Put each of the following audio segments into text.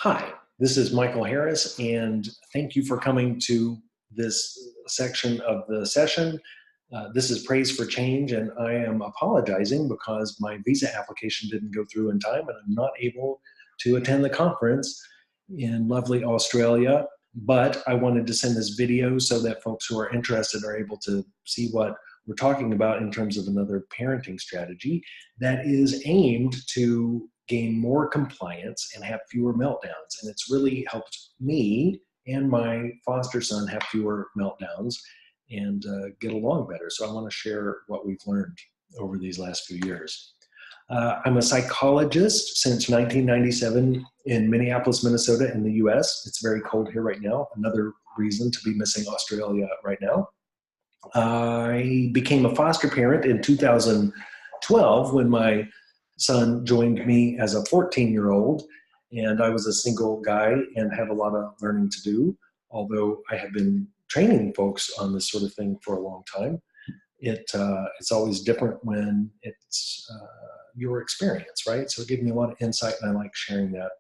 Hi, this is Michael Harris, and thank you for coming to this section of the session. This is Praise for Change, and I am apologizing because my visa application didn't go through in time, and I'm not able to attend the conference in lovely Australia. But I wanted to send this video so that folks who are interested are able to see what we're talking about in terms of another parenting strategy that is aimed to gain more compliance and have fewer meltdowns. And it's really helped me and my foster son have fewer meltdowns and get along better. So I want to share what we've learned over these last few years. I'm a psychologist since 1997 in Minneapolis, Minnesota in the US. It's very cold here right now. Another reason to be missing Australia right now. I became a foster parent in 2012 when my son joined me as a 14-year-old, and I was a single guy and had a lot of learning to do, although I have been training folks on this sort of thing for a long time. It's always different when it's your experience, right? So it gave me a lot of insight, and I like sharing that.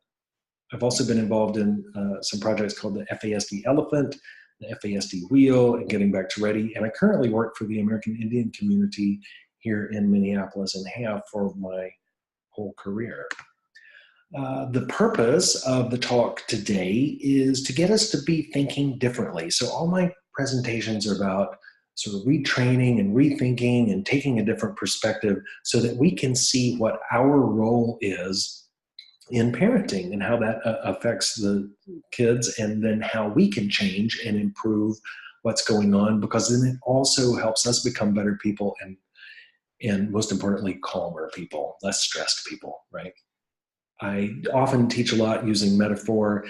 I've also been involved in some projects called the FASD Elephant, the FASD Wheel, and Getting Back to Ready. And I currently work for the American Indian community here in Minneapolis and have for my whole career. The purpose of the talk today is to get us to be thinking differently. So all my presentations are about sort of retraining and rethinking and taking a different perspective so that we can see what our role is in parenting and how that affects the kids, and then how we can change and improve what's going on, because then it also helps us become better people and most importantly, calmer people, less stressed people, right? I often teach a lot using metaphor,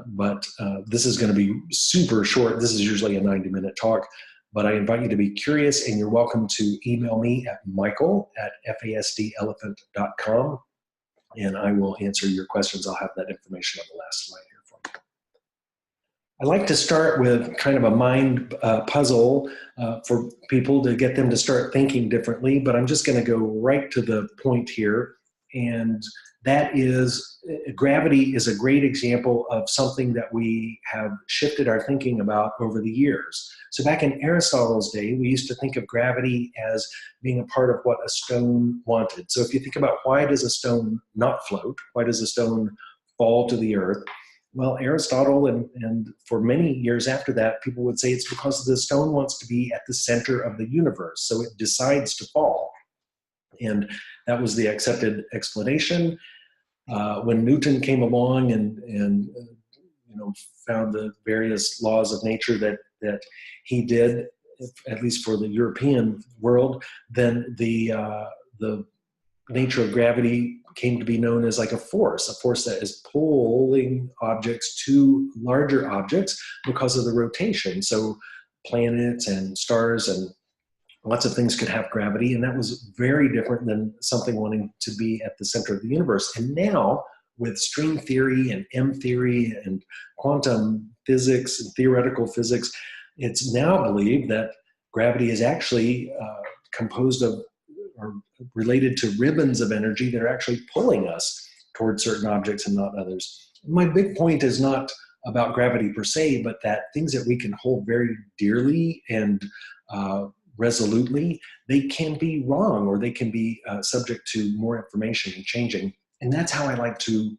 but this is going to be super short. This is usually a 90-minute talk, but I invite you to be curious, and you're welcome to email me at michael@fasdelephant.com, and I will answer your questions. I'll have that information on the last slide here for you. I like to start with kind of a mind puzzle for people to get them to start thinking differently, but I'm just going to go right to the point here. And that is, gravity is a great example of something that we have shifted our thinking about over the years. So back in Aristotle's day, we used to think of gravity as being a part of what a stone wanted. So if you think about, why does a stone not float? Why does a stone fall to the earth? Well, Aristotle and for many years after that, people would say it's because the stone wants to be at the center of the universe, so it decides to fall. And that was the accepted explanation. When Newton came along and found the various laws of nature that he did, at least for the European world, then the nature of gravity came to be known as like a force that is pulling objects to larger objects because of the rotation. So planets and stars and lots of things could have gravity, and that was very different than something wanting to be at the center of the universe. And now, with string theory and M theory and quantum physics and theoretical physics, it's now believed that gravity is actually composed of or related to ribbons of energy that are actually pulling us towards certain objects and not others. My big point is not about gravity per se, but that things that we can hold very dearly and resolutely, they can be wrong, or they can be subject to more information and changing. And that's how I like to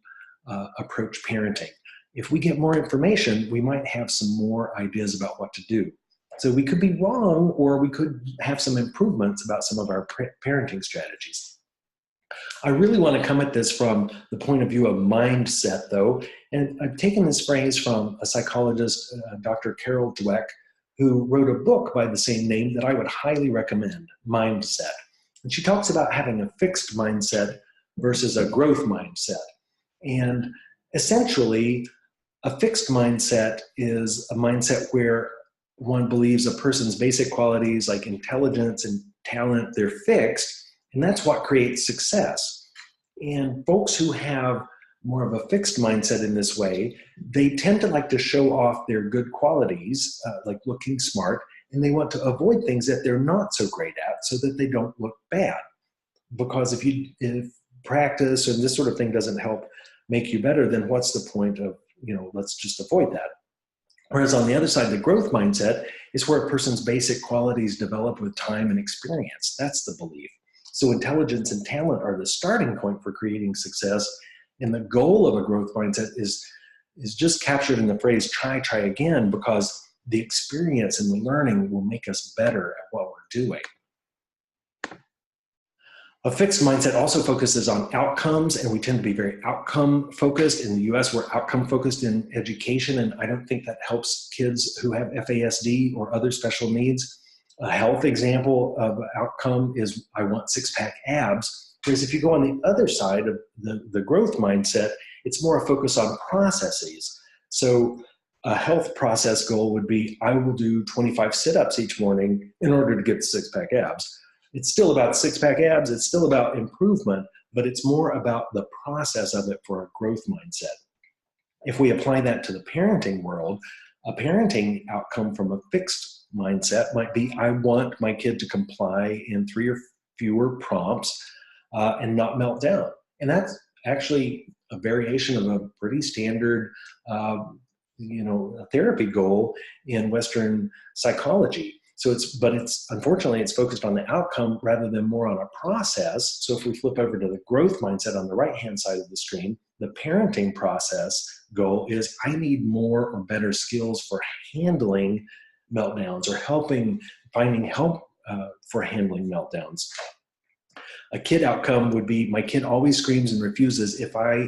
approach parenting. If we get more information, we might have some more ideas about what to do. So we could be wrong, or we could have some improvements about some of our parenting strategies. I really want to come at this from the point of view of mindset, though. And I've taken this phrase from a psychologist, Dr. Carol Dweck, who wrote a book by the same name that I would highly recommend, Mindset. And she talks about having a fixed mindset versus a growth mindset. And essentially, a fixed mindset is a mindset where one believes a person's basic qualities like intelligence and talent, they're fixed, and that's what creates success. And folks who have more of a fixed mindset in this way, they tend to like to show off their good qualities, like looking smart, and they want to avoid things that they're not so great at so that they don't look bad. Because if practice and this sort of thing doesn't help make you better, then what's the point of, let's just avoid that. Whereas on the other side, the growth mindset is where a person's basic qualities develop with time and experience. That's the belief. So intelligence and talent are the starting point for creating success. And the goal of a growth mindset is just captured in the phrase, try again, because the experience and the learning will make us better at what we're doing. A fixed mindset also focuses on outcomes, and we tend to be very outcome focused. In the US, we're outcome focused in education, and I don't think that helps kids who have FASD or other special needs. A health example of outcome is, I want six-pack abs. Whereas if you go on the other side of the growth mindset, it's more a focus on processes. So a health process goal would be, I will do 25 sit-ups each morning in order to get the six-pack abs. It's still about six-pack abs, it's still about improvement, but it's more about the process of it for a growth mindset. If we apply that to the parenting world, a parenting outcome from a fixed mindset might be, I want my kid to comply in 3 or fewer prompts and not melt down. And that's actually a variation of a pretty standard therapy goal in Western psychology. So unfortunately, it's focused on the outcome rather than more on a process. So if we flip over to the growth mindset on the right-hand side of the screen, the parenting process goal is, I need more or better skills for handling meltdowns or finding help for handling meltdowns. A kid outcome would be, my kid always screams and refuses if I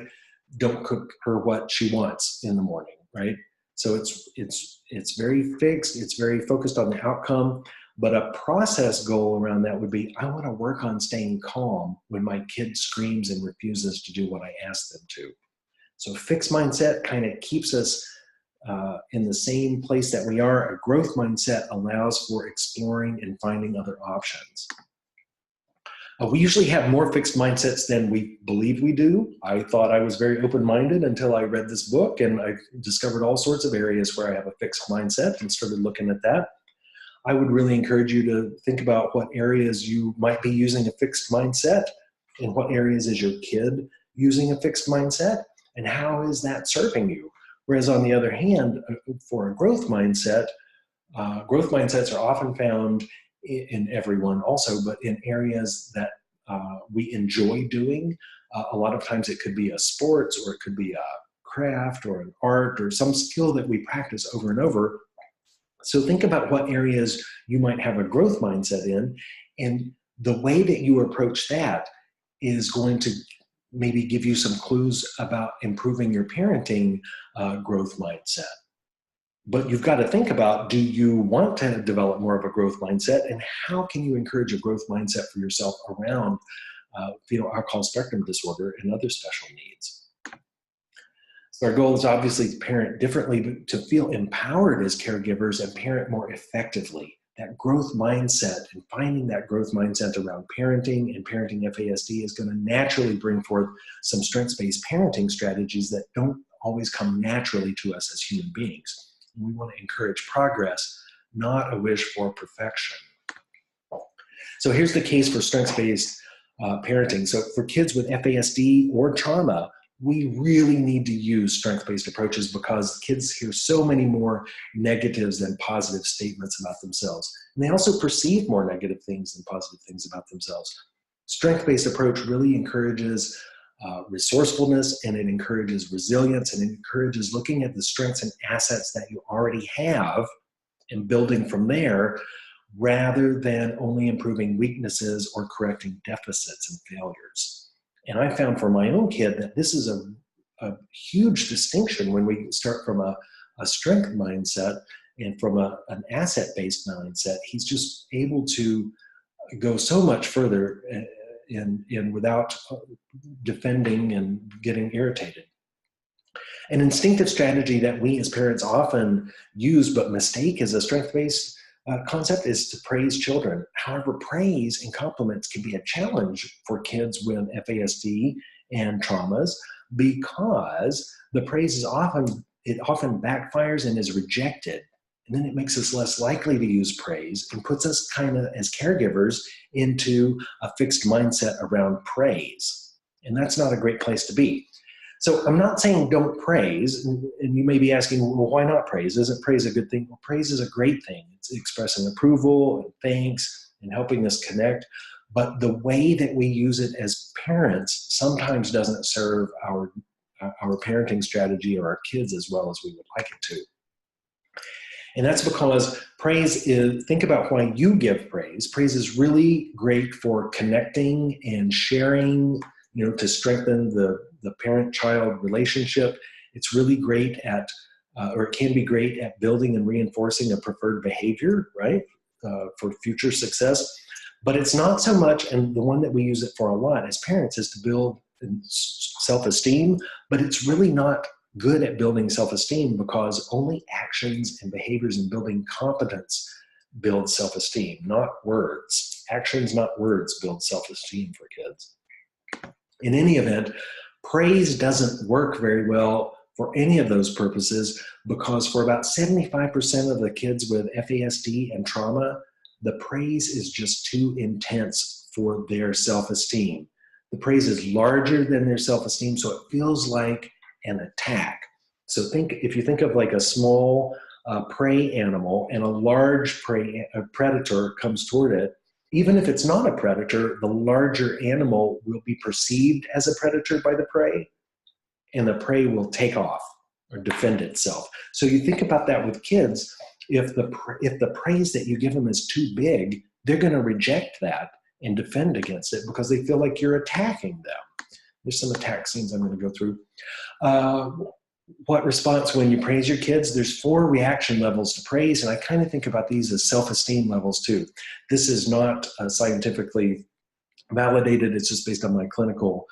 don't cook her what she wants in the morning, right? So it's very fixed, it's very focused on the outcome, but a process goal around that would be, I want to work on staying calm when my kid screams and refuses to do what I ask them to. So fixed mindset kind of keeps us in the same place that we are. A growth mindset allows for exploring and finding other options. We usually have more fixed mindsets than we believe we do. I thought I was very open-minded until I read this book, and I discovered all sorts of areas where I have a fixed mindset and started looking at that. I would really encourage you to think about what areas you might be using a fixed mindset, and what areas is your kid using a fixed mindset, and how is that serving you? Whereas on the other hand, for a growth mindset, growth mindsets are often found in everyone also, but in areas that we enjoy doing. A lot of times it could be a sports, or it could be a craft or an art or some skill that we practice over and over. So think about what areas you might have a growth mindset in, and the way that you approach that is going to maybe give you some clues about improving your parenting growth mindset. But you've got to think about, do you want to develop more of a growth mindset, and how can you encourage a growth mindset for yourself around fetal alcohol spectrum disorder and other special needs? So our goal is obviously to parent differently, but to feel empowered as caregivers and parent more effectively. That growth mindset and finding that growth mindset around parenting and parenting FASD is going to naturally bring forth some strengths-based parenting strategies that don't always come naturally to us as human beings. We want to encourage progress, not a wish for perfection. So here's the case for strengths-based parenting. So for kids with FASD or trauma, we really need to use strength-based approaches, because kids hear so many more negatives than positive statements about themselves. And they also perceive more negative things than positive things about themselves. Strength-based approach really encourages resourcefulness, and it encourages resilience, and it encourages looking at the strengths and assets that you already have and building from there, rather than only improving weaknesses or correcting deficits and failures. And I found for my own kid that this is a huge distinction when we start from a strength mindset and from an asset-based mindset. He's just able to go so much further in without defending and getting irritated. An instinctive strategy that we as parents often use but mistake as a strength-based concept is to praise children. However, praise and compliments can be a challenge for kids with FASD and traumas, because the praise is often backfires and is rejected. And then it makes us less likely to use praise and puts us kind of, as caregivers, into a fixed mindset around praise. And that's not a great place to be. So I'm not saying don't praise, and you may be asking, well, why not praise? Isn't praise a good thing? Well, praise is a great thing. It's expressing approval and thanks and helping us connect. But the way that we use it as parents sometimes doesn't serve our parenting strategy or our kids as well as we would like it to. And that's because praise is, think about why you give praise. Praise is really great for connecting and sharing, to strengthen the parent-child relationship. It's really great at, or it can be great at building and reinforcing a preferred behavior, right, for future success. But it's not so much, and the one that we use it for a lot as parents is to build self-esteem, but it's really not good at building self-esteem because only actions and behaviors and building competence build self-esteem, not words. Actions, not words, build self-esteem for kids. In any event, praise doesn't work very well for any of those purposes because for about 75% of the kids with FASD and trauma, the praise is just too intense for their self-esteem. The praise is larger than their self-esteem, so it feels like an attack. So if you think of like a small prey animal and a large predator comes toward it, even if it's not a predator, the larger animal will be perceived as a predator by the prey, and the prey will take off or defend itself. So you think about that with kids. If the praise that you give them is too big, they're going to reject that and defend against it because they feel like you're attacking them. There's some attack scenes I'm going to go through. What response when you praise your kids? There's 4 reaction levels to praise, and I kind of think about these as self-esteem levels too. This is not scientifically validated. It's just based on my clinical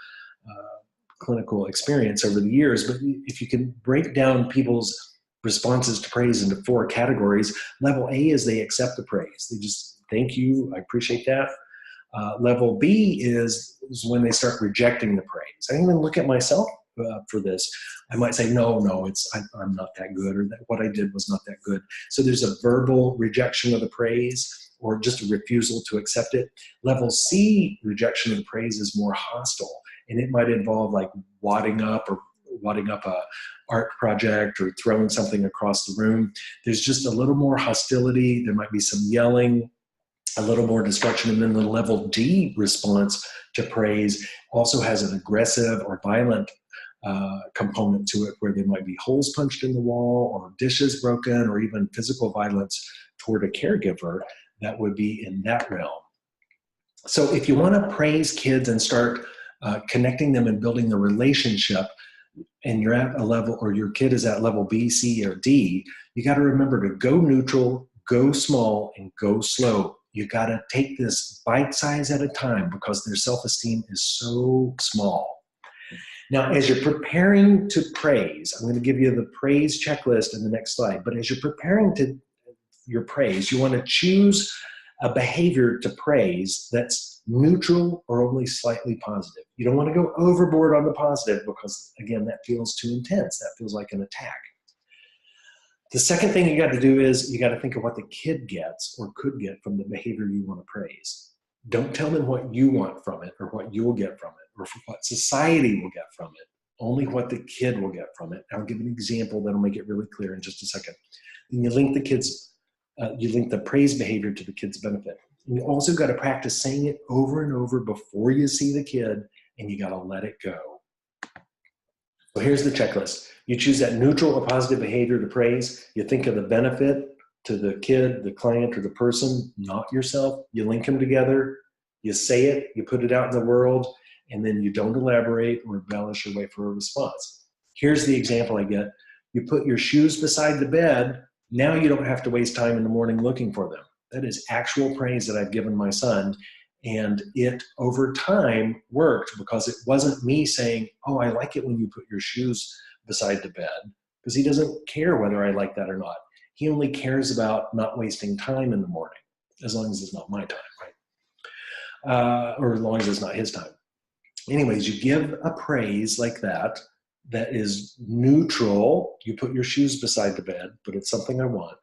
experience over the years. But if you can break down people's responses to praise into 4 categories, level A is they accept the praise. They just, thank you, I appreciate that. Level B is when they start rejecting the praise. I even look at myself for this. I might say, no, I'm not that good, or that what I did was not that good. So there's a verbal rejection of the praise, or just a refusal to accept it. Level C rejection of the praise is more hostile, and it might involve like wadding up a art project or throwing something across the room. There's just a little more hostility. There might be some yelling, a little more destruction. And then the level D response to praise also has an aggressive or violent component to it, where there might be holes punched in the wall or dishes broken or even physical violence toward a caregiver. That would be in that realm. So if you want to praise kids and start connecting them and building the relationship, and you're at a level, or your kid is at level B, C, or D, you got to remember to go neutral, go small, and go slow. You got to take this bite size at a time because their self-esteem is so small. Now, as you're preparing to praise, I'm going to give you the praise checklist in the next slide, but as you're preparing your praise, you want to choose a behavior to praise that's neutral or only slightly positive. You don't want to go overboard on the positive because, again, that feels too intense. That feels like an attack. The second thing you got to do is you got to think of what the kid gets or could get from the behavior you want to praise. Don't tell them what you want from it or what you'll get from it or what society will get from it. Only what the kid will get from it. I'll give an example that'll make it really clear in just a second. And you link the praise behavior to the kid's benefit. And you also got to practice saying it over and over before you see the kid, and you got to let it go. So here's the checklist. You choose that neutral or positive behavior to praise. You think of the benefit to the kid, the client, or the person, not yourself. You link them together. You say it. You put it out in the world. And then you don't elaborate or embellish or wait for a response. Here's the example I get. You put your shoes beside the bed. Now you don't have to waste time in the morning looking for them. That is actual praise that I've given my son. And it, over time, worked because it wasn't me saying, oh, I like it when you put your shoes beside the bed, because he doesn't care whether I like that or not. He only cares about not wasting time in the morning, as long as it's not my time, right? Or as long as it's not his time. Anyways, you give a praise like that is neutral. You put your shoes beside the bed, but it's something I want.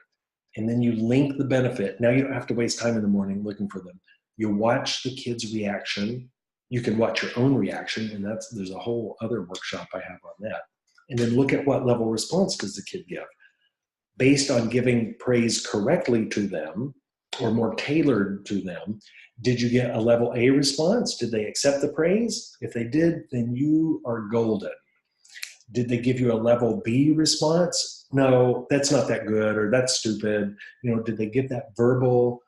And then you link the benefit. Now you don't have to waste time in the morning looking for them. You watch the kid's reaction, You can watch your own reaction, and there's a whole other workshop I have on that. And then look at what level response does the kid give. Based on giving praise correctly to them, or more tailored to them, did you get a level A response? Did they accept the praise? If they did, then you are golden. Did they give you a level B response? No, that's not that good, or that's stupid. Did they give that verbal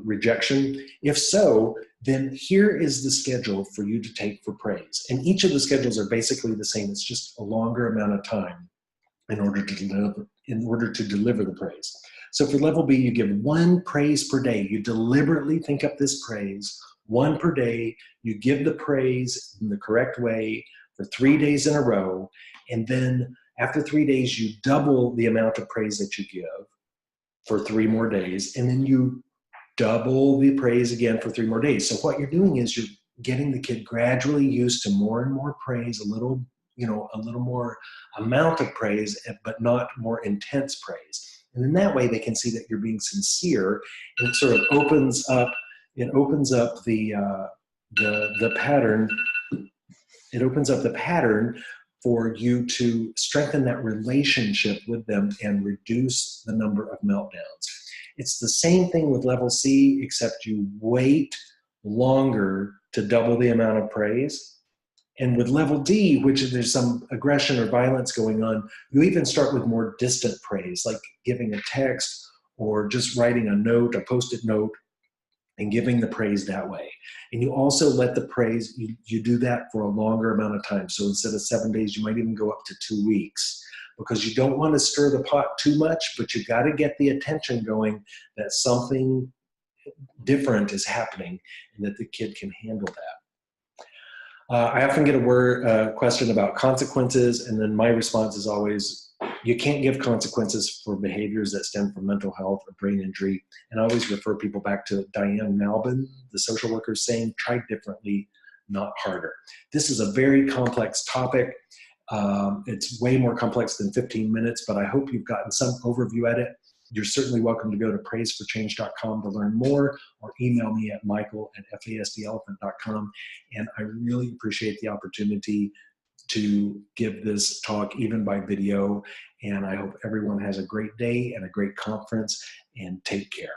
rejection? If so, then here is the schedule for you to take for praise. And each of the schedules are basically the same. It's just a longer amount of time in order to deliver the praise. So for level B, you give 1 praise per day. You deliberately think up this praise, 1 per day. You give the praise in the correct way for 3 days in a row. And then after 3 days, you double the amount of praise that you give for 3 more days. And then you double the praise again for 3 more days. So what you're doing is you're getting the kid gradually used to more and more praise, a little more amount of praise, but not more intense praise. And in that way, they can see that you're being sincere, and it sort of opens up the pattern. It opens up the pattern for you to strengthen that relationship with them and reduce the number of meltdowns. It's the same thing with level C, except you wait longer to double the amount of praise. And with level D, which there's some aggression or violence going on, you even start with more distant praise, like giving a text or just writing a note, a post-it note, and giving the praise that way. And you also let the praise, you do that for a longer amount of time. So instead of 7 days, you might even go up to 2 weeks, because you don't want to stir the pot too much, but you got to get the attention going that something different is happening and that the kid can handle that. I often get a question about consequences, and then my response is always, you can't give consequences for behaviors that stem from mental health or brain injury. And I always refer people back to Diane Malbin, the social worker, saying, try differently, not harder. This is a very complex topic. It's way more complex than 15 minutes, but I hope you've gotten some overview at it. You're certainly welcome to go to praiseforchange.com to learn more, or email me at michael@fasdelephant.com. And I really appreciate the opportunity to give this talk even by video. And I hope everyone has a great day and a great conference, and take care.